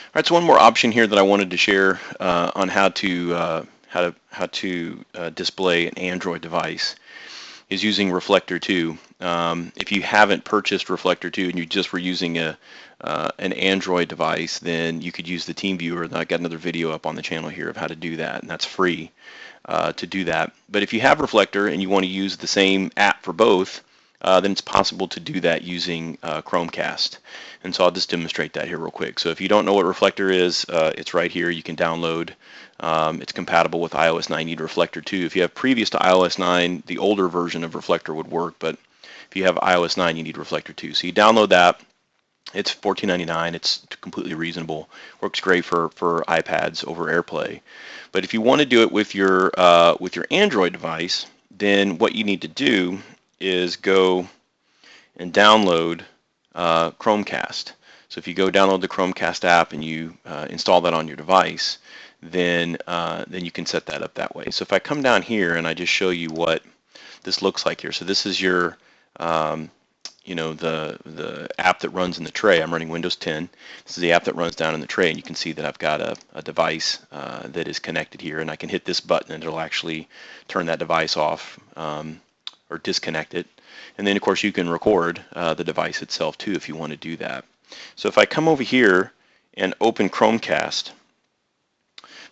All right, so one more option here that I wanted to share on how to display an Android device is using Reflector 2. If you haven't purchased Reflector 2 and you just were using an Android device, then you could use the TeamViewer. And I got another video up on the channel here of how to do that, and that's free to do that. But if you have Reflector and you want to use the same app for both, then it's possible to do that using Chromecast. And so I'll just demonstrate that here real quick. So if you don't know what Reflector is, it's right here. You can download. It's compatible with iOS 9. You need Reflector 2. If you have previous to iOS 9, the older version of Reflector would work, but if you have iOS 9, you need Reflector 2. So you download that. It's $14.99. It's completely reasonable. Works great for iPads over AirPlay. But if you want to do it with your Android device, then what you need to do is go and download Chromecast. So if you go download the Chromecast app and you install that on your device, then you can set that up that way. So if I come down here and I just show you what this looks like here. So this is your the app that runs in the tray. I'm running Windows 10. This is the app that runs down in the tray, and you can see that I've got a device that is connected here, and I can hit this button and it'll actually turn that device off or disconnect it. And then of course you can record the device itself too if you want to do that. So if I come over here and open Chromecast,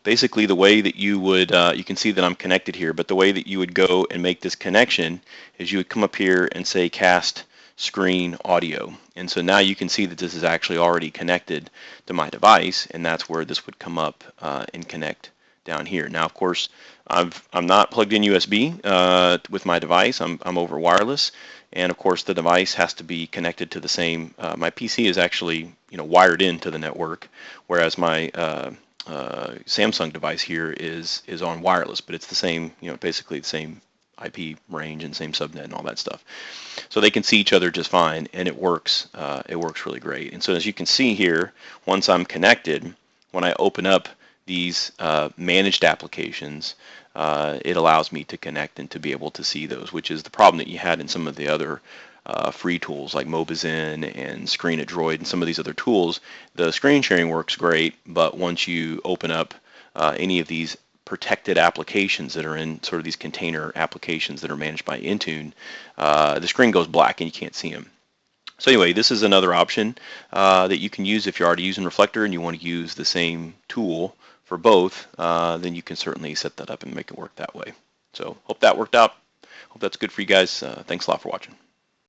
basically the way that you would, you can see that I'm connected here, but the way that you would go and make this connection is you would come up here and say cast screen audio. And so now you can see that this is actually already connected to my device, and that's where this would come up and connect down here. Now, of course, I'm not plugged in USB with my device. I'm over wireless, and of course the device has to be connected to the same. My PC is actually wired into the network, whereas my Samsung device here is on wireless, but it's the same, basically the same IP range and same subnet and all that stuff. So they can see each other just fine, and it works really great. And so as you can see here, once I'm connected, when I open up these managed applications, it allows me to connect and to be able to see those, which is the problem that you had in some of the other free tools like Mobizen and Screen-Adroid and some of these other tools. The screen sharing works great, but once you open up any of these protected applications that are in sort of these container applications that are managed by Intune, the screen goes black and you can't see them. So anyway, this is another option that you can use if you're already using Reflector and you want to use the same tool for both, then you can certainly set that up and make it work that way. So hope that worked out. Hope that's good for you guys. Thanks a lot for watching.